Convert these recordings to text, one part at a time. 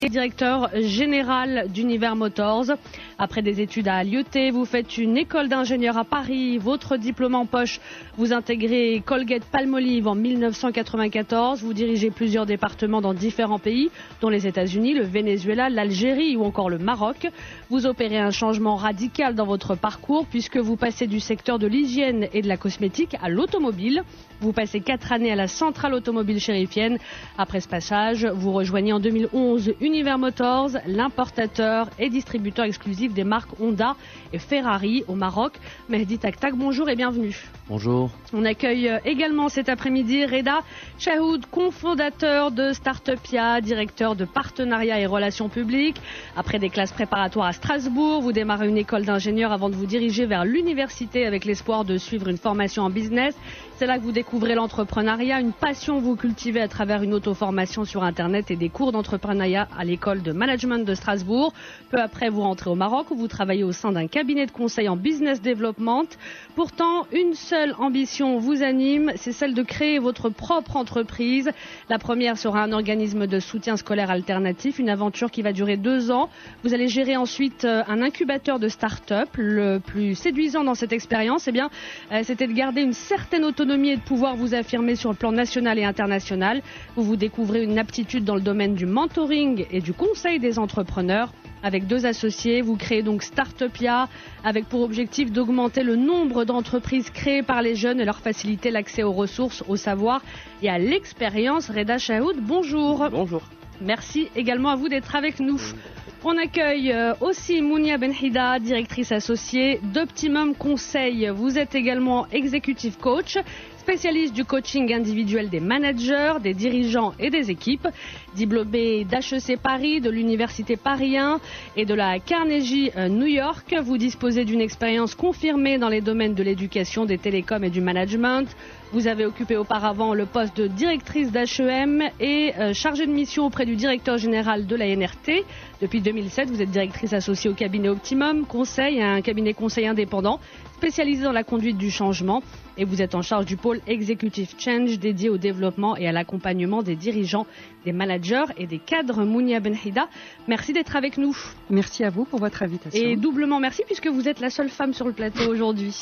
directeur général d'Univers Motors. Après des études à l'IET, vous faites une école d'ingénieur à Paris. Votre diplôme en poche, vous intégrez Colgate-Palmolive en 1994. Vous dirigez plusieurs départements dans différents pays, dont les États-Unis, le Venezuela, l'Algérie ou encore le Maroc. Vous opérez un changement radical dans votre parcours puisque vous passez du secteur de l'hygiène et de la cosmétique à l'automobile. Vous passez 4 années à la centrale automobile chérifienne. Après ce passage, vous rejoignez en 2011 Univers Motors, l'importateur et distributeur exclusif des marques Honda et Ferrari au Maroc. Mehdi Taktak, bonjour et bienvenue. Bonjour. On accueille également cet après-midi Reda Chahoud, cofondateur de Startupia, directeur de partenariat et relations publiques. Après des classes préparatoires à Strasbourg, vous démarrez une école d'ingénieur avant de vous diriger vers l'université avec l'espoir de suivre une formation en business. C'est là que vous découvrez l'entrepreneuriat, une passion que vous cultivez à travers une auto-formation sur Internet et des cours d'entrepreneuriat à l'école de management de Strasbourg. Peu après, vous rentrez au Maroc où vous travaillez au sein d'un cabinet de conseil en business development. Pourtant, une seule ambition vous anime, c'est celle de créer votre propre entreprise. La première sera un organisme de soutien scolaire alternatif, une aventure qui va durer 2 ans. Vous allez gérer ensuite un incubateur de start-up. Le plus séduisant dans cette expérience, c'était de garder une certaine autonomie et de pouvoir vous affirmer sur le plan national et international. Vous découvrez une aptitude dans le domaine du mentoring et du conseil des entrepreneurs. Avec 2 associés, vous créez donc Startupia avec pour objectif d'augmenter le nombre d'entreprises créées par les jeunes et leur faciliter l'accès aux ressources, au savoir et à l'expérience. Reda Chahoud, bonjour. Bonjour. Merci également à vous d'être avec nous. On accueille aussi Mounia Benhida, directrice associée d'Optimum Conseil. Vous êtes également executive coach, spécialiste du coaching individuel des managers, des dirigeants et des équipes. Diplômé d'HEC Paris, de l'Université Paris 1 et de la Carnegie New York, vous disposez d'une expérience confirmée dans les domaines de l'éducation, des télécoms et du management. Vous avez occupé auparavant le poste de directrice d'HEM et chargée de mission auprès du directeur général de la NRT. Depuis 2007, vous êtes directrice associée au cabinet Optimum Conseil, un cabinet conseil indépendant spécialisé dans la conduite du changement. Et vous êtes en charge du pôle Executive Change dédié au développement et à l'accompagnement des dirigeants, des managers et des cadres. Mounia Benhida, merci d'être avec nous. Merci à vous pour votre invitation. Et doublement merci puisque vous êtes la seule femme sur le plateau aujourd'hui.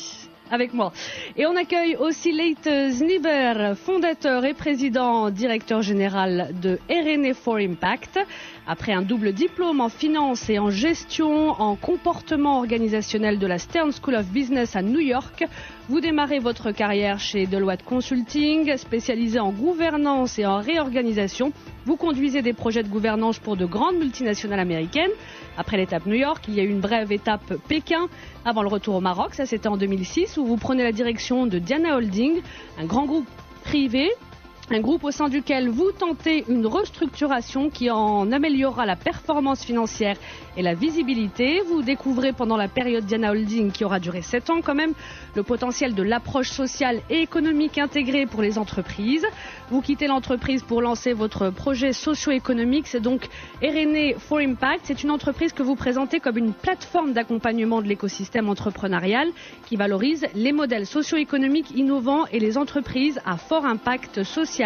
Avec moi. Et on accueille aussi Leite Zniber, fondateur et président directeur général de RNA for Impact. Après un double diplôme en finance et en gestion en comportement organisationnel de la Stern School of Business à New York, vous démarrez votre carrière chez Deloitte Consulting, spécialisé en gouvernance et en réorganisation. Vous conduisez des projets de gouvernance pour de grandes multinationales américaines. Après l'étape New York, il y a eu une brève étape Pékin avant le retour au Maroc. Ça, c'était en 2006 où vous prenez la direction de Diana Holding, un grand groupe privé. Un groupe au sein duquel vous tentez une restructuration qui en améliorera la performance financière et la visibilité. Vous découvrez pendant la période Diana Holding, qui aura duré 7 ans quand même, le potentiel de l'approche sociale et économique intégrée pour les entreprises. Vous quittez l'entreprise pour lancer votre projet socio-économique. C'est donc RNA for Impact. C'est une entreprise que vous présentez comme une plateforme d'accompagnement de l'écosystème entrepreneurial qui valorise les modèles socio-économiques innovants et les entreprises à fort impact social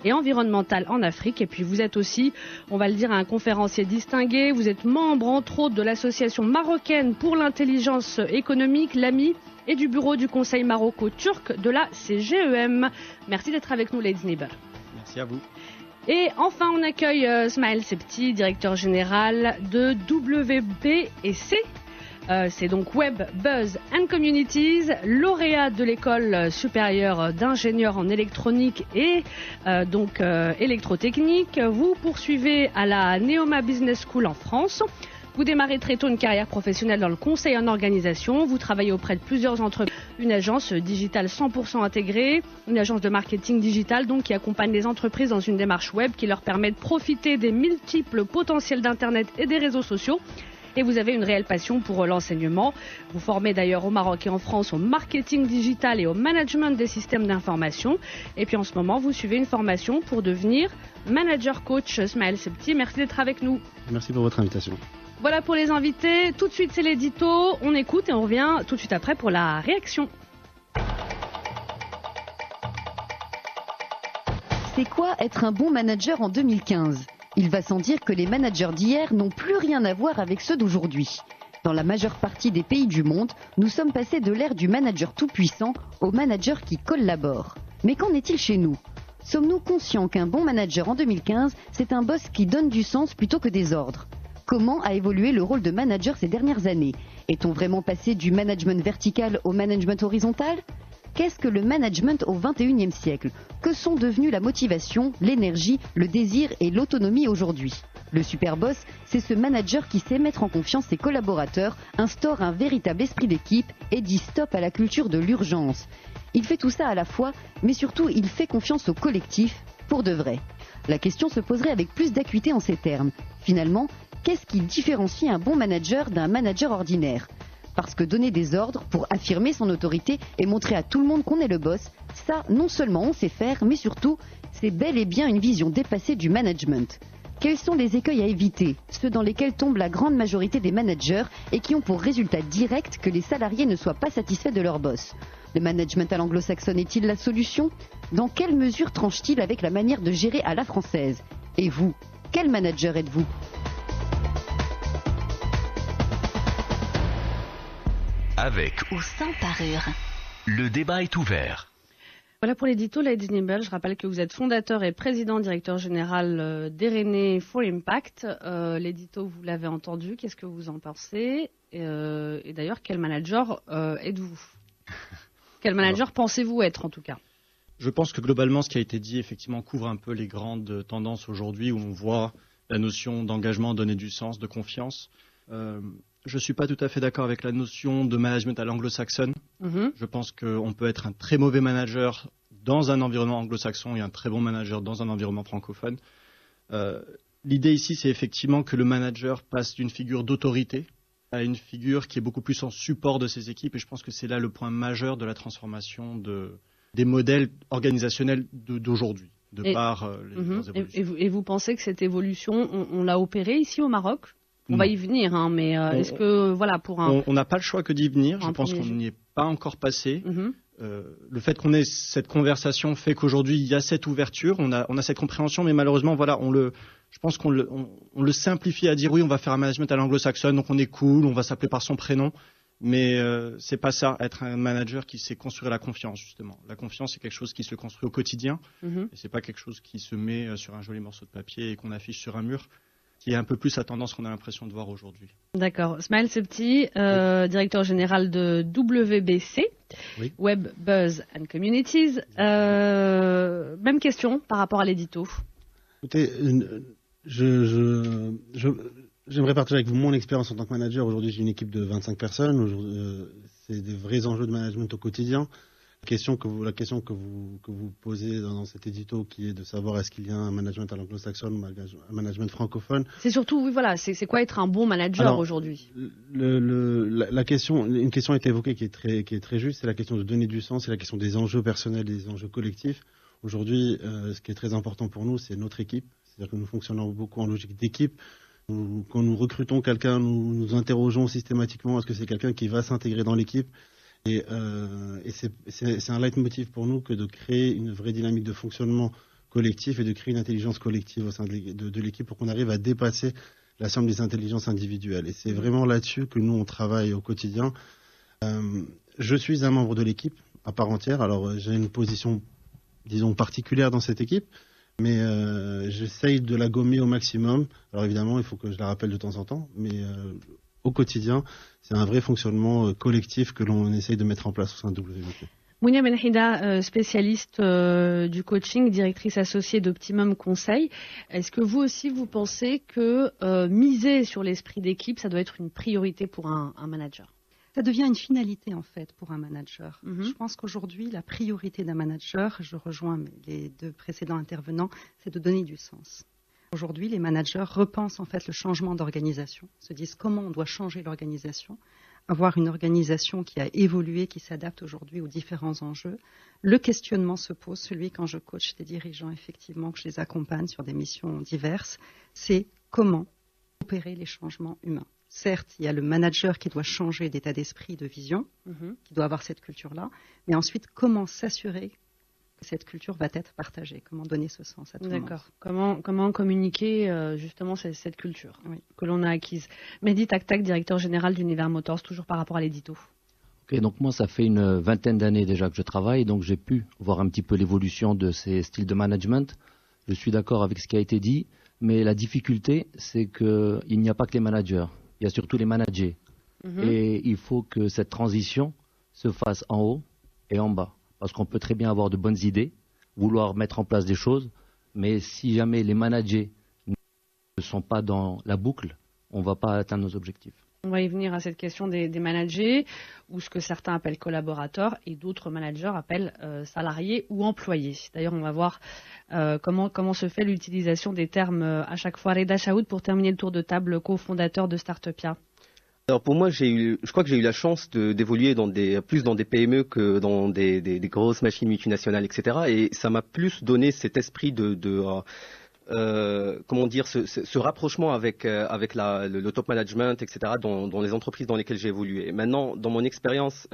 et environnemental en Afrique. Et puis vous êtes aussi, on va le dire, un conférencier distingué. Vous êtes membre, entre autres, de l'association marocaine pour l'intelligence économique, l'AMI, et du bureau du conseil maroco-turc de la CGEM. Merci d'être avec nous, Leite Zniber. Merci à vous. Et enfin, on accueille Smaël Septi, directeur général de WBC. C'est donc Web, Buzz and Communities, lauréat de l'école supérieure d'ingénieurs en électronique et électrotechnique. Vous poursuivez à la Neoma Business School en France. Vous démarrez très tôt une carrière professionnelle dans le conseil en organisation. Vous travaillez auprès de plusieurs entreprises, une agence digitale 100% intégrée, une agence de marketing digital donc qui accompagne les entreprises dans une démarche web qui leur permet de profiter des multiples potentiels d'Internet et des réseaux sociaux. Et vous avez une réelle passion pour l'enseignement. Vous formez d'ailleurs au Maroc et en France au marketing digital et au management des systèmes d'information. Et puis en ce moment, vous suivez une formation pour devenir manager coach. Smaël Septi, merci d'être avec nous. Merci pour votre invitation. Voilà pour les invités. Tout de suite, c'est l'édito. On écoute et on revient tout de suite après pour la réaction. C'est quoi être un bon manager en 2015 ? Il va sans dire que les managers d'hier n'ont plus rien à voir avec ceux d'aujourd'hui. Dans la majeure partie des pays du monde, nous sommes passés de l'ère du manager tout-puissant au manager qui collabore. Mais qu'en est-il chez nous ? Sommes-nous conscients qu'un bon manager en 2015, c'est un boss qui donne du sens plutôt que des ordres ? Comment a évolué le rôle de manager ces dernières années ? Est-on vraiment passé du management vertical au management horizontal ? Qu'est-ce que le management au XXIe siècle ? Que sont devenus la motivation, l'énergie, le désir et l'autonomie aujourd'hui ? Le super boss, c'est ce manager qui sait mettre en confiance ses collaborateurs, instaure un véritable esprit d'équipe et dit stop à la culture de l'urgence. Il fait tout ça à la fois, mais surtout il fait confiance au collectif, pour de vrai. La question se poserait avec plus d'acuité en ces termes. Finalement, qu'est-ce qui différencie un bon manager d'un manager ordinaire ? Parce que donner des ordres pour affirmer son autorité et montrer à tout le monde qu'on est le boss, ça, non seulement on sait faire, mais surtout, c'est bel et bien une vision dépassée du management. Quels sont les écueils à éviter, ceux dans lesquels tombe la grande majorité des managers et qui ont pour résultat direct que les salariés ne soient pas satisfaits de leur boss ? Le management à l'anglo-saxonne est-il la solution ? Dans quelle mesure tranche-t-il avec la manière de gérer à la française ? Et vous, quel manager êtes-vous ? Avec ou sans parure. Le débat est ouvert. Voilà pour l'édito Lady Nibble. Je rappelle que vous êtes fondateur et président directeur général d'Eréné for Impact. L'édito, vous l'avez entendu. Qu'est-ce que vous en pensez ? Et d'ailleurs, quel manager êtes-vous ? Quel manager pensez-vous être en tout cas ? Je pense que globalement, ce qui a été dit, effectivement, couvre un peu les grandes tendances aujourd'hui où on voit la notion d'engagement, donner du sens, de confiance. Je ne suis pas tout à fait d'accord avec la notion de management à l'anglo-saxonne. Je pense qu'on peut être un très mauvais manager dans un environnement anglo-saxon et un très bon manager dans un environnement francophone. L'idée ici, c'est effectivement que le manager passe d'une figure d'autorité à une figure qui est beaucoup plus en support de ses équipes. Et je pense que c'est là le point majeur de la transformation des modèles organisationnels d'aujourd'hui, par les évolutions. Et vous pensez que cette évolution, on l'a opérée ici au Maroc ? On va y venir, hein, mais est-ce que, voilà, pour un... On n'a pas le choix que d'y venir. Je pense qu'on n'y est pas encore passé. Le fait qu'on ait cette conversation fait qu'aujourd'hui, il y a cette ouverture, on a cette compréhension, mais malheureusement, voilà, je pense qu'on le simplifie à dire oui, on va faire un management à l'anglo-saxonne, donc on est cool, on va s'appeler par son prénom. Mais c'est pas ça, être un manager qui sait construire la confiance, justement. La confiance, c'est quelque chose qui se construit au quotidien. Et c'est pas quelque chose qui se met sur un joli morceau de papier et qu'on affiche sur un mur, qui est un peu plus la tendance qu'on a l'impression de voir aujourd'hui. D'accord. Smaël Sebti, directeur général de WBC, oui. Web Buzz and Communities. Même question par rapport à l'édito. Écoutez, j'aimerais partager avec vous mon expérience en tant que manager. Aujourd'hui, j'ai une équipe de 25 personnes. C'est des vrais enjeux de management au quotidien. La question que vous posez dans cet édito, qui est de savoir est-ce qu'il y a un management à l'anglo-saxonne ou un management francophone. C'est surtout, oui, voilà, c'est quoi être un bon manager aujourd'hui ? Une question a été évoquée qui est très juste, c'est la question de donner du sens, c'est la question des enjeux personnels, des enjeux collectifs. Aujourd'hui, ce qui est très important pour nous, c'est notre équipe. C'est-à-dire que nous fonctionnons beaucoup en logique d'équipe. Quand nous recrutons quelqu'un, nous nous interrogeons systématiquement est-ce que c'est quelqu'un qui va s'intégrer dans l'équipe. Et c'est un leitmotiv pour nous que de créer une vraie dynamique de fonctionnement collectif et de créer une intelligence collective au sein de l'équipe pour qu'on arrive à dépasser la somme des intelligences individuelles. Et c'est vraiment là-dessus que nous, on travaille au quotidien. Je suis un membre de l'équipe à part entière. Alors, j'ai une position, disons, particulière dans cette équipe, mais j'essaye de la gommer au maximum. Alors, évidemment, il faut que je la rappelle de temps en temps, mais au quotidien, c'est un vrai fonctionnement collectif que l'on essaye de mettre en place au sein de WBC. Mounia Benhida, spécialiste du coaching, directrice associée d'Optimum Conseil. Est-ce que vous aussi, vous pensez que miser sur l'esprit d'équipe, ça doit être une priorité pour un manager ? Ça devient une finalité, en fait, pour un manager. Je pense qu'aujourd'hui, la priorité d'un manager, je rejoins les deux précédents intervenants, c'est de donner du sens. Aujourd'hui, les managers repensent en fait le changement d'organisation, se disent comment on doit changer l'organisation, avoir une organisation qui a évolué, qui s'adapte aujourd'hui aux différents enjeux. Le questionnement se pose, celui quand je coach des dirigeants, effectivement, que je les accompagne sur des missions diverses, c'est comment opérer les changements humains. Certes, il y a le manager qui doit changer d'état d'esprit, de vision, qui doit avoir cette culture-là, mais ensuite, comment s'assurer Cette culture va être partagée. Comment donner ce sens à tout le monde. D'accord. Comment communiquer justement cette culture que l'on a acquise. Mehdi Taktak, directeur général d'Univer Motors, toujours par rapport à l'édito. Ok, donc moi ça fait une vingtaine d'années déjà que je travaille, donc j'ai pu voir un petit peu l'évolution de ces styles de management. Je suis d'accord avec ce qui a été dit, mais la difficulté c'est qu'il n'y a pas que les managers, il y a surtout les managers. Et il faut que cette transition se fasse en haut et en bas. Parce qu'on peut très bien avoir de bonnes idées, vouloir mettre en place des choses, mais si jamais les managers ne sont pas dans la boucle, on ne va pas atteindre nos objectifs. On va y venir à cette question des managers, ou ce que certains appellent collaborateurs, et d'autres managers appellent salariés ou employés. D'ailleurs, on va voir comment se fait l'utilisation des termes à chaque fois. Reda Chaoud, pour terminer le tour de table, cofondateur de Startupia. Alors pour moi, je crois que j'ai eu la chance d'évoluer plus dans des PME que dans des grosses machines multinationales, etc. Et ça m'a plus donné cet esprit comment dire, ce rapprochement avec le top management, etc. dans les entreprises dans lesquelles j'ai évolué. Maintenant, dans mon expérience,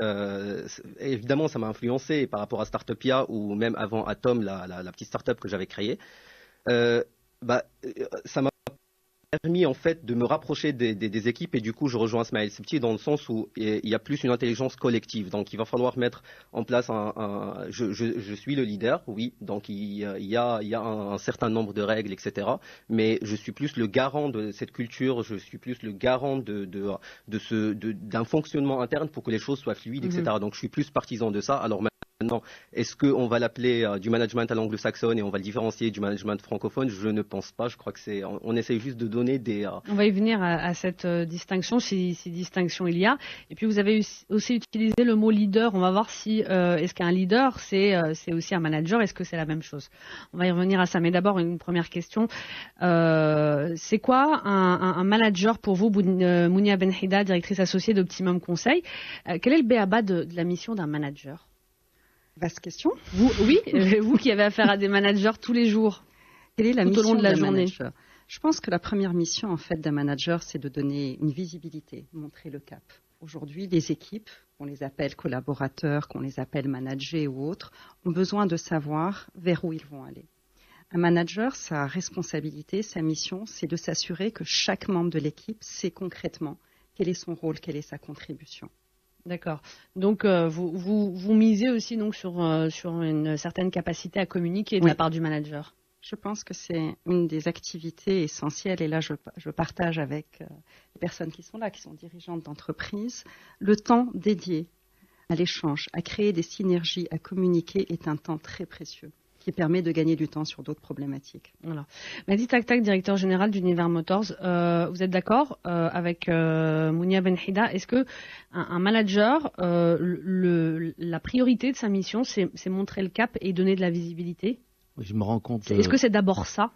évidemment, ça m'a influencé par rapport à Startupia ou même avant Atom, la petite startup que j'avais créée. Ça m'a permis en fait de me rapprocher des équipes et du coup je rejoins Smile Septi dans le sens où il y a plus une intelligence collective, donc il va falloir mettre en place je suis le leader, oui, donc il y a un certain nombre de règles, etc. Mais je suis plus le garant de cette culture, je suis plus le garant d'un fonctionnement interne pour que les choses soient fluides, etc. Donc je suis plus partisan de ça. Alors maintenant, est-ce qu'on va l'appeler du management à l'anglo-saxonne et on va le différencier du management francophone? Je ne pense pas. Je crois que on essaye juste de donner des... On va y venir à cette distinction, si distinction il y a. Et puis vous avez aussi utilisé le mot leader. On va voir si est-ce qu'un leader c'est aussi un manager. Est-ce que c'est la même chose? On va y revenir à ça. Mais d'abord une première question. C'est quoi un manager pour vous, Mounia Benhida, directrice associée d'Optimum Conseil? Quel est le b.a.-ba de la mission d'un manager? Vaste question. Vous qui avez affaire à des managers tous les jours. Quelle est la mission tout au long de la journée? Je pense que la première mission en fait d'un manager, c'est de donner une visibilité, montrer le cap. Aujourd'hui, les équipes, qu'on les appelle collaborateurs, qu'on les appelle managers ou autres, ont besoin de savoir vers où ils vont aller. Un manager, sa responsabilité, sa mission, c'est de s'assurer que chaque membre de l'équipe sait concrètement quel est son rôle, quelle est sa contribution. D'accord. Donc vous misez aussi donc sur une certaine capacité à communiquer de la part du manager. Je pense que c'est une des activités essentielles et là je partage avec les personnes qui sont là, qui sont dirigeantes d'entreprise, le temps dédié à l'échange, à créer des synergies, à communiquer est un temps très précieux qui permet de gagner du temps sur d'autres problématiques. Voilà. Mehdi Taktak, directeur général d'Univer Motors, vous êtes d'accord avec Mounia Benhida? Est-ce que un manager, la priorité de sa mission, c'est montrer le cap et donner de la visibilité? Je me rends compte. Est-ce que c'est d'abord ça?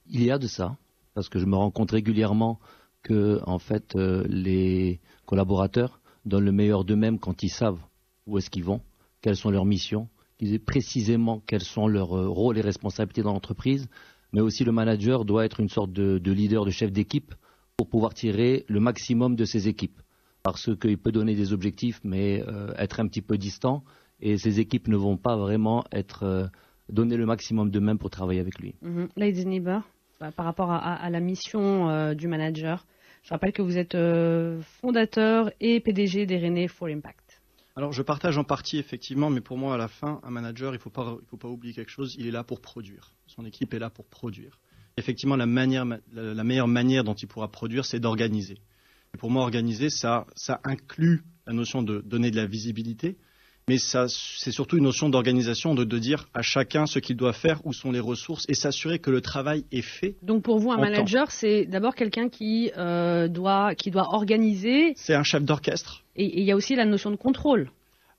Il y a de ça, parce que je me rends compte régulièrement que en fait les collaborateurs donnent le meilleur d'eux-mêmes quand ils savent où est-ce qu'ils vont, quelles sont leurs missions, qu'ils aient précisément quels sont leurs rôles et responsabilités dans l'entreprise, mais aussi le manager doit être une sorte de leader, de chef d'équipe pour pouvoir tirer le maximum de ses équipes. Parce qu'il peut donner des objectifs, mais être un petit peu distant, et ses équipes ne vont pas vraiment donner le maximum d'eux-mêmes pour travailler avec lui. Lady Nieber, par rapport à la mission du manager, je rappelle que vous êtes fondateur et PDG d'Erene for Impact. Alors je partage en partie effectivement, mais pour moi à la fin, un manager, il faut pas oublier quelque chose, il est là pour produire. Son équipe est là pour produire. Effectivement, la meilleure manière dont il pourra produire, c'est d'organiser. Et pour moi, organiser, ça inclut la notion de donner de la visibilité, mais c'est surtout une notion d'organisation, de dire à chacun ce qu'il doit faire, où sont les ressources, et s'assurer que le travail est fait. Donc pour vous, un manager, c'est d'abord quelqu'un qui doit organiser. C'est un chef d'orchestre. Et il y a aussi la notion de contrôle.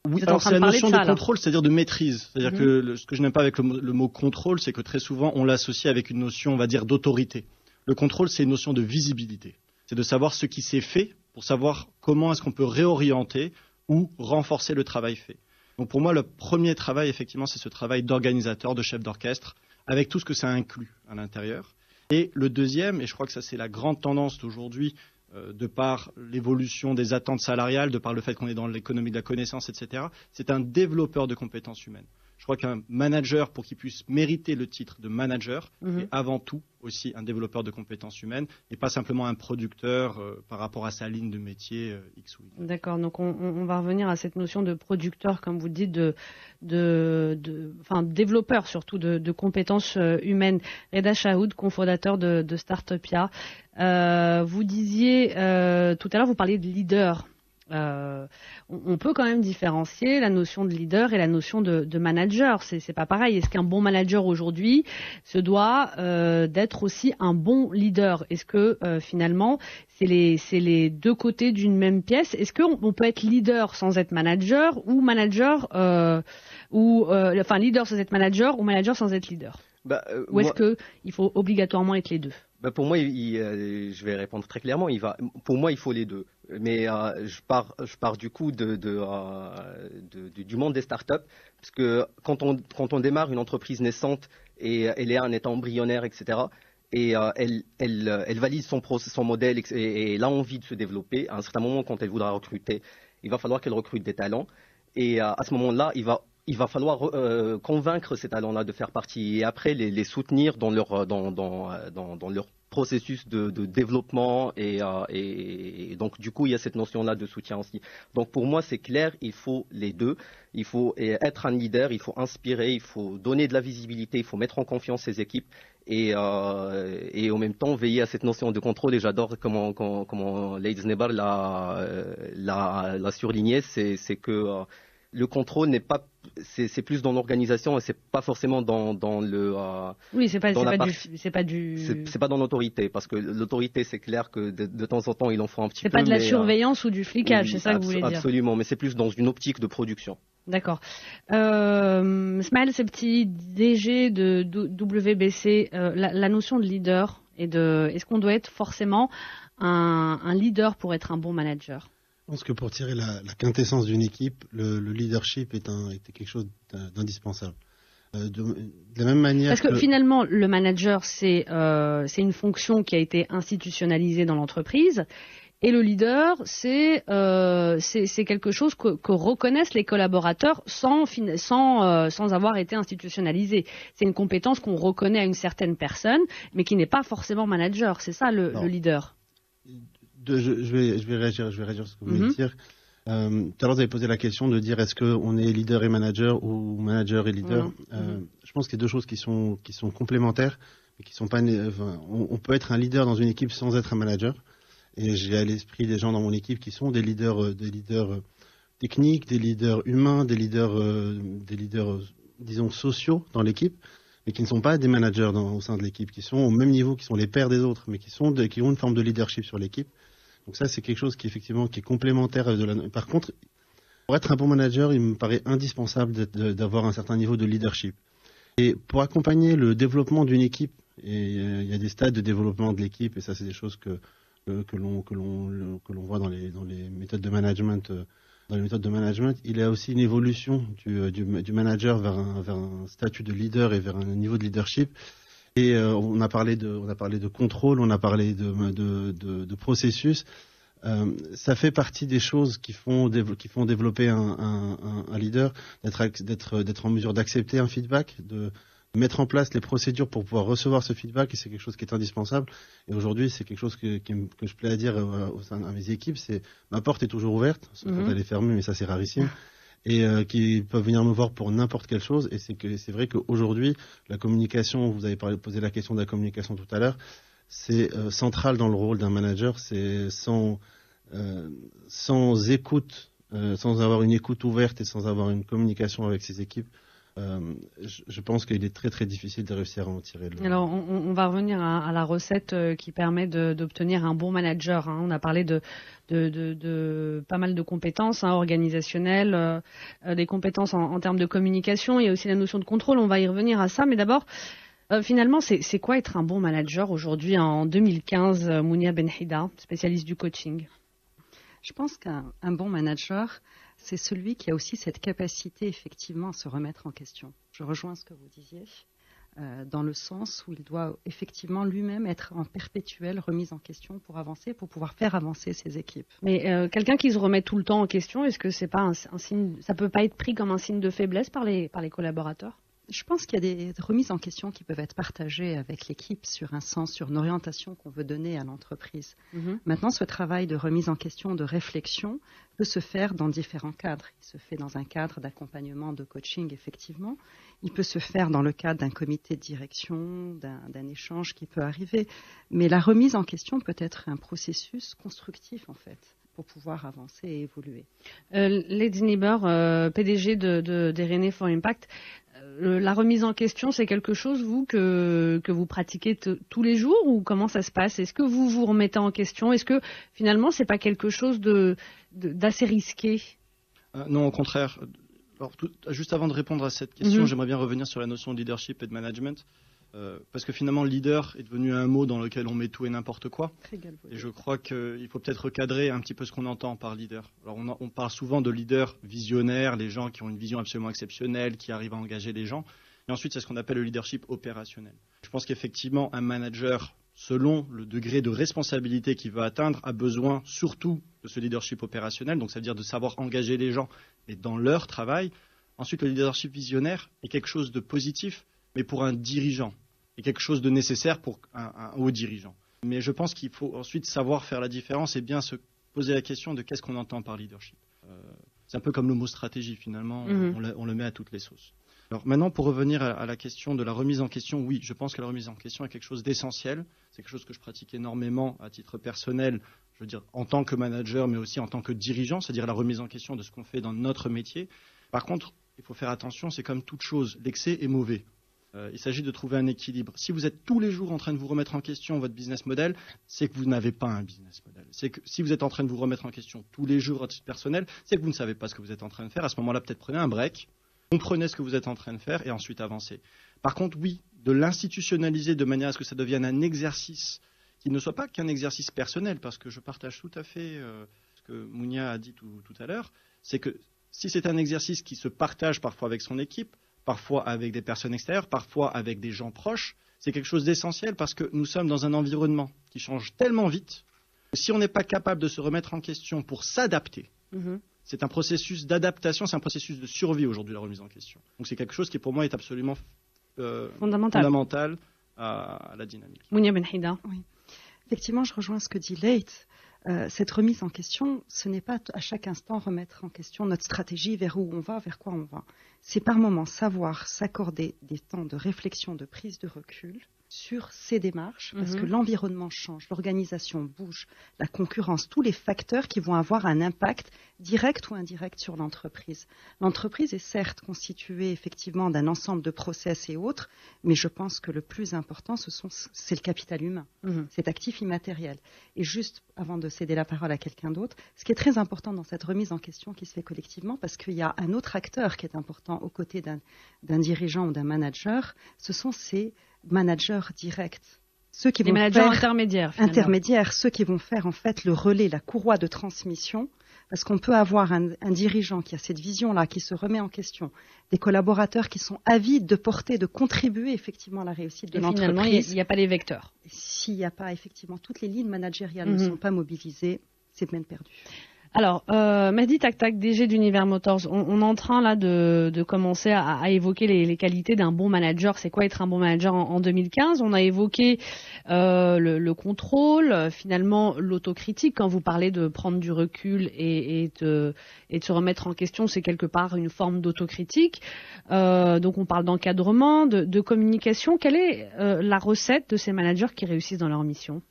Oui, alors c'est la notion de contrôle, c'est-à-dire de maîtrise. C'est-à-dire que ce que je n'aime pas avec le mot contrôle, c'est que très souvent on l'associe avec une notion, on va dire, d'autorité. Le contrôle, c'est une notion de visibilité. C'est de savoir ce qui s'est fait pour savoir comment est-ce qu'on peut réorienter ou renforcer le travail fait. Donc pour moi, le premier travail, effectivement, c'est ce travail d'organisateur, de chef d'orchestre, avec tout ce que ça inclut à l'intérieur. Et le deuxième, et je crois que ça c'est la grande tendance d'aujourd'hui, de par l'évolution des attentes salariales, de par le fait qu'on est dans l'économie de la connaissance, etc., c'est un développeur de compétences humaines. Je crois qu'un manager, pour qu'il puisse mériter le titre de manager, est avant tout aussi un développeur de compétences humaines et pas simplement un producteur par rapport à sa ligne de métier X ou Y. D'accord, donc on va revenir à cette notion de producteur, comme vous dites, développeur surtout de compétences humaines. Reda Chahoud, cofondateur de Startupia. Vous disiez tout à l'heure, vous parliez de leader. On peut quand même différencier la notion de leader et la notion de manager. C'est pas pareil. Est-ce qu'un bon manager aujourd'hui se doit d'être aussi un bon leader? Est-ce que finalement c'est les deux côtés d'une même pièce? Est-ce qu'on peut être leader sans être manager ou manager leader sans être manager ou manager sans être leader? Ou est-ce qu'il faut obligatoirement être les deux? Pour moi, je vais répondre très clairement. Pour moi, il faut les deux. Mais je pars du coup du monde des startups, parce que quand on démarre une entreprise naissante et elle est en état embryonnaire, etc. Et elle valide son modèle et elle a envie de se développer. À un certain moment, quand elle voudra recruter, il va falloir qu'elle recrute des talents. Et à ce moment-là, il va falloir convaincre ces talents-là de faire partie et après les soutenir dans leur processus de développement et donc du coup il y a cette notion-là de soutien aussi. Donc pour moi c'est clair, il faut les deux. Il faut être un leader, il faut inspirer, il faut donner de la visibilité, il faut mettre en confiance ses équipes et en même temps veiller à cette notion de contrôle. Et j'adore comment Leïd Znebar l'a surligné, c'est que le contrôle n'est pas, c'est plus dans l'organisation et c'est pas forcément dans le. Oui, c'est pas dans l'autorité, parce que l'autorité, c'est clair que de temps en temps, ils en font un petit peu. C'est pas de la surveillance ou du flicage, c'est ça que vous voulez dire? Absolument, mais c'est plus dans une optique de production. D'accord. Smail Sebti, DG de WBC, la notion de leader est-ce qu'on doit être forcément un leader pour être un bon manager? Je pense que pour tirer la quintessence d'une équipe, le leadership était quelque chose d'indispensable. De la même manière. Parce que finalement, le manager, c'est une fonction qui a été institutionnalisée dans l'entreprise, et le leader, c'est quelque chose que reconnaissent les collaborateurs sans avoir été institutionnalisé. C'est une compétence qu'on reconnaît à une certaine personne, mais qui n'est pas forcément manager. C'est ça le leader. Je vais réagir à ce que vous venez de dire. Tout à l'heure, vous avez posé la question de dire est-ce qu'on est leader et manager ou manager et leader. Je pense qu'il y a deux choses qui sont complémentaires, mais qui sont pas. On peut être un leader dans une équipe sans être un manager. Et j'ai à l'esprit des gens dans mon équipe qui sont des leaders techniques, des leaders humains, des leaders disons sociaux dans l'équipe, mais qui ne sont pas des managers au sein de l'équipe, qui sont au même niveau, qui sont les pairs des autres, mais qui ont une forme de leadership sur l'équipe. Donc ça, c'est quelque chose qui est complémentaire. Par contre, pour être un bon manager, il me paraît indispensable d'avoir un certain niveau de leadership. Et pour accompagner le développement d'une équipe, et il y a des stades de développement de l'équipe, et ça, c'est des choses que l'on voit dans les méthodes de management. Dans les méthodes de management, il y a aussi une évolution du manager vers un statut de leader et vers un niveau de leadership. Et on a parlé de contrôle, on a parlé de processus. Ça fait partie des choses qui font développer un leader, d'être en mesure d'accepter un feedback, de mettre en place les procédures pour pouvoir recevoir ce feedback, et c'est quelque chose qui est indispensable. Et aujourd'hui, c'est quelque chose que je plais à dire au sein de mes équipes, c'est ma porte est toujours ouverte, quand elle est fermée, mais ça c'est rarissime. Et qui peuvent venir me voir pour n'importe quelle chose. Et c'est vrai qu'aujourd'hui, la communication, vous avez posé la question de la communication tout à l'heure, c'est central dans le rôle d'un manager. C'est sans écoute, sans avoir une écoute ouverte et sans avoir une communication avec ses équipes, je pense qu'il est très très difficile de réussir à en tirer le... Alors on va revenir à la recette qui permet d'obtenir un bon manager. On a parlé de pas mal de compétences organisationnelles, des compétences en termes de communication. Il y a aussi la notion de contrôle, on va y revenir à ça. Mais d'abord, finalement, c'est quoi être un bon manager aujourd'hui en 2015, Mounia Benhida, spécialiste du coaching? Je pense qu'un bon manager, c'est celui qui a aussi cette capacité effectivement à se remettre en question. Je rejoins ce que vous disiez. dans le sens où il doit effectivement lui-même être en perpétuelle remise en question pour avancer, pour pouvoir faire avancer ses équipes. Mais quelqu'un qui se remet tout le temps en question, est-ce que c'est pas un signe, ça peut pas être pris comme un signe de faiblesse par les collaborateurs? Je pense qu'il y a des remises en question qui peuvent être partagées avec l'équipe sur un sens, sur une orientation qu'on veut donner à l'entreprise. Maintenant, ce travail de remise en question, de réflexion, peut se faire dans différents cadres. Il se fait dans un cadre d'accompagnement, de coaching, effectivement. Il peut se faire dans le cadre d'un comité de direction, d'un échange qui peut arriver. Mais la remise en question peut être un processus constructif, en fait, pour pouvoir avancer et évoluer. Lady Nieber, PDG d'Erene for Impact, la remise en question, c'est quelque chose, vous, que vous pratiquez tous les jours, ou comment ça se passe? Est-ce que vous vous remettez en question? Est-ce que finalement, c'est pas quelque chose d'assez risqué? Non, au contraire. Alors, juste avant de répondre à cette question, j'aimerais bien revenir sur la notion de leadership et de management. Parce que finalement, le leader est devenu un mot dans lequel on met tout et n'importe quoi. Et je crois qu'il faut peut-être recadrer un petit peu ce qu'on entend par leader. Alors, on parle souvent de leaders visionnaires, les gens qui ont une vision absolument exceptionnelle, qui arrivent à engager les gens. Et ensuite, c'est ce qu'on appelle le leadership opérationnel. Je pense qu'effectivement, un manager, selon le degré de responsabilité qu'il veut atteindre, a besoin surtout de ce leadership opérationnel. Donc, ça veut dire de savoir engager les gens et dans leur travail. Ensuite, le leadership visionnaire est quelque chose de positif, mais pour un dirigeant, et quelque chose de nécessaire pour un haut dirigeant. Mais je pense qu'il faut ensuite savoir faire la différence et bien se poser la question de qu'est-ce qu'on entend par leadership. C'est un peu comme le mot stratégie, finalement, on le met à toutes les sauces. Alors maintenant, pour revenir à la question de la remise en question, oui, je pense que la remise en question est quelque chose d'essentiel. C'est quelque chose que je pratique énormément à titre personnel, je veux dire en tant que manager, mais aussi en tant que dirigeant, c'est-à-dire la remise en question de ce qu'on fait dans notre métier. Par contre, il faut faire attention, c'est comme toute chose, l'excès est mauvais. Il s'agit de trouver un équilibre. Si vous êtes tous les jours en train de vous remettre en question votre business model, c'est que vous n'avez pas un business model. C'est que si vous êtes en train de vous remettre en question tous les jours à titre personnel, c'est que vous ne savez pas ce que vous êtes en train de faire. À ce moment-là, peut-être prenez un break, comprenez ce que vous êtes en train de faire et ensuite avancez. Par contre, oui, de l'institutionnaliser de manière à ce que ça devienne un exercice qui ne soit pas qu'un exercice personnel, parce que je partage tout à fait ce que Mounia a dit tout à l'heure, c'est que si c'est un exercice qui se partage parfois avec son équipe, parfois avec des personnes extérieures, parfois avec des gens proches, c'est quelque chose d'essentiel parce que nous sommes dans un environnement qui change tellement vite que si on n'est pas capable de se remettre en question pour s'adapter, c'est un processus d'adaptation, c'est un processus de survie aujourd'hui, la remise en question. Donc c'est quelque chose qui pour moi est absolument fondamental à la dynamique. Mounia Benhida. Oui. Effectivement, je rejoins ce que dit Leït. Cette remise en question, ce n'est pas à chaque instant remettre en question notre stratégie, vers où on va, vers quoi on va. C'est par moments savoir s'accorder des temps de réflexion, de prise de recul sur ces démarches, parce que l'environnement change, l'organisation bouge, la concurrence, tous les facteurs qui vont avoir un impact direct ou indirect sur l'entreprise. L'entreprise est certes constituée effectivement d'un ensemble de process et autres, mais je pense que le plus important, c'est le capital humain, cet actif immatériel. Et juste avant de céder la parole à quelqu'un d'autre, ce qui est très important dans cette remise en question qui se fait collectivement, parce qu'il y a un autre acteur qui est important aux côtés d'un dirigeant ou d'un manager, ce sont ces managers directs. Ceux qui les vont managers intermédiaires, ceux qui vont faire en fait le relais, la courroie de transmission, parce qu'on peut avoir un dirigeant qui a cette vision-là, qui se remet en question, des collaborateurs qui sont avides de porter, de contribuer effectivement à la réussite de l'entreprise. Finalement, il n'y a pas les vecteurs. S'il n'y a pas effectivement toutes les lignes managériales ne sont pas mobilisées, c'est peine perdue. Alors, Mehdi Taktak, DG d'Univer Motors, on est en train là de commencer à évoquer les qualités d'un bon manager. C'est quoi être un bon manager en 2015 ? On a évoqué le contrôle, finalement l'autocritique. Quand vous parlez de prendre du recul et de se remettre en question, c'est quelque part une forme d'autocritique. Donc on parle d'encadrement, de communication. Quelle est la recette de ces managers qui réussissent dans leur mission ?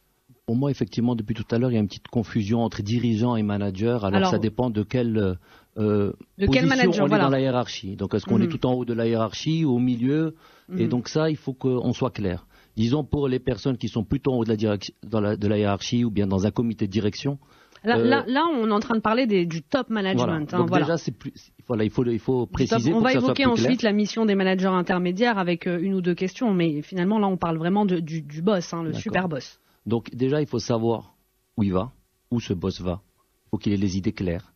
Pour moi, effectivement, depuis tout à l'heure, il y a une petite confusion entre dirigeant et manager. Alors ça dépend de quelle position manager, on est dans la hiérarchie. Donc, est-ce qu'on est tout en haut de la hiérarchie, au milieu Et donc ça, il faut qu'on soit clair. Disons, pour les personnes qui sont plutôt en haut de la hiérarchie ou bien dans un comité de direction. Là, on est en train de parler du top management. Voilà. Donc déjà, c'est plus, il faut préciser. On va pour évoquer ensuite la mission des managers intermédiaires avec une ou deux questions, mais finalement, là, on parle vraiment du boss, le super boss. Donc déjà, il faut savoir où il va, où ce boss va. Il faut qu'il ait les idées claires.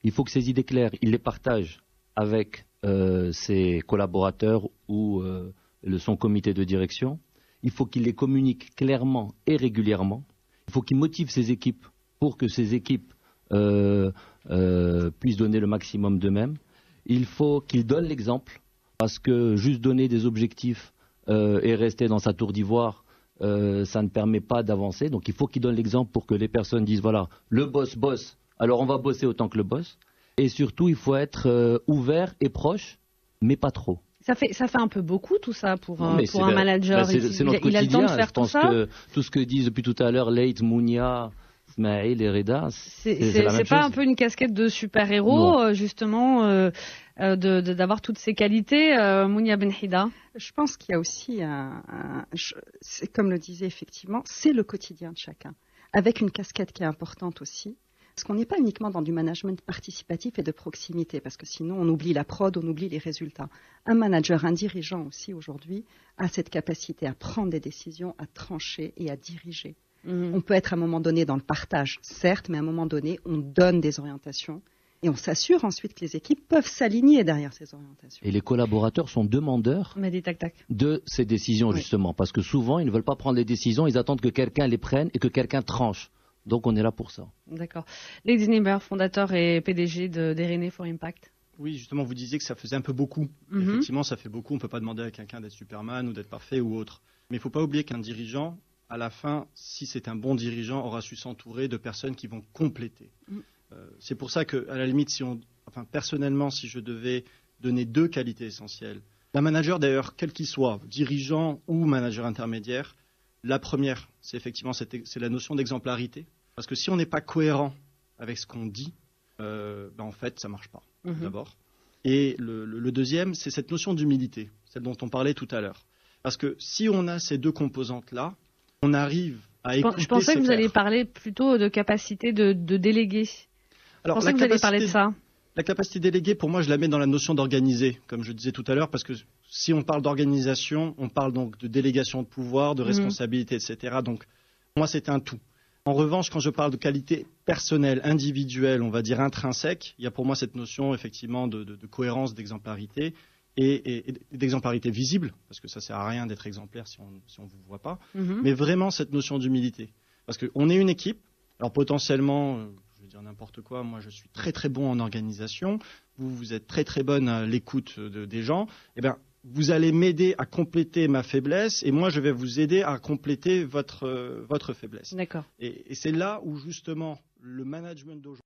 Il faut que ces idées claires, il les partage avec ses collaborateurs ou son comité de direction. Il faut qu'il les communique clairement et régulièrement. Il faut qu'il motive ses équipes pour que ces équipes puissent donner le maximum d'eux-mêmes. Il faut qu'il donne l'exemple, parce que juste donner des objectifs et rester dans sa tour d'ivoire, ça ne permet pas d'avancer. Donc il faut qu'il donne l'exemple pour que les personnes disent voilà, le boss bosse, alors on va bosser autant que le boss. Et surtout, il faut être ouvert et proche, mais pas trop. Ça fait un peu beaucoup tout ça pour un manager. C'est notre quotidien. Il a le temps de faire tout ça. Je pense que tout ce que disent depuis tout à l'heure Leït, Mounia, Ismaël et Reda, c'est la même chose. C'est pas un peu une casquette de super-héros, justement, d'avoir toutes ces qualités, Mounia Benhida? Je pense qu'il y a aussi, comme le disait effectivement, c'est le quotidien de chacun, avec une casquette qui est importante aussi. Parce qu'on n'est pas uniquement dans du management participatif et de proximité, parce que sinon on oublie la prod, on oublie les résultats. Un manager, un dirigeant aussi aujourd'hui, a cette capacité à prendre des décisions, à trancher et à diriger. On peut être à un moment donné dans le partage, certes, mais à un moment donné, on donne des orientations et on s'assure ensuite que les équipes peuvent s'aligner derrière ces orientations. Et les collaborateurs sont demandeurs de ces décisions, justement, parce que souvent, ils ne veulent pas prendre les décisions, ils attendent que quelqu'un les prenne et que quelqu'un tranche. Donc on est là pour ça. D'accord. Leït Zniber, fondateur et PDG d'Erene for Impact. Oui, justement, vous disiez que ça faisait un peu beaucoup. Effectivement, ça fait beaucoup. On ne peut pas demander à quelqu'un d'être Superman ou d'être parfait ou autre. Mais il ne faut pas oublier qu'un dirigeant, à la fin, si c'est un bon dirigeant, aura su s'entourer de personnes qui vont compléter. C'est pour ça qu'à la limite, personnellement, si je devais donner 2 qualités essentielles, d'un manager d'ailleurs, quel qu'il soit, dirigeant ou manager intermédiaire, la première, c'est effectivement c'est la notion d'exemplarité. Parce que si on n'est pas cohérent avec ce qu'on dit, en fait, ça ne marche pas, d'abord. Et le deuxième, c'est cette notion d'humilité, celle dont on parlait tout à l'heure. Parce que si on a ces 2 composantes-là, on arrive à écouter. Je pensais que vous alliez parler plutôt de capacité de déléguer. Alors, je pensais que vous alliez parler de ça. La capacité déléguée, pour moi, je la mets dans la notion d'organiser, comme je disais tout à l'heure, parce que si on parle d'organisation, on parle donc de délégation de pouvoir, de responsabilité, etc. Donc, pour moi, c'est un tout. En revanche, quand je parle de qualité personnelle, individuelle, on va dire intrinsèque, il y a pour moi cette notion, effectivement, de cohérence, d'exemplarité et d'exemplarité visible, parce que ça ne sert à rien d'être exemplaire si on ne vous voit pas, mais vraiment cette notion d'humilité. Parce qu'on est une équipe, alors potentiellement... je vais dire n'importe quoi, moi je suis très très bon en organisation, vous êtes très très bonne à l'écoute des gens, eh bien vous allez m'aider à compléter ma faiblesse et moi je vais vous aider à compléter votre faiblesse. D'accord. Et c'est là où justement le management d'aujourd'hui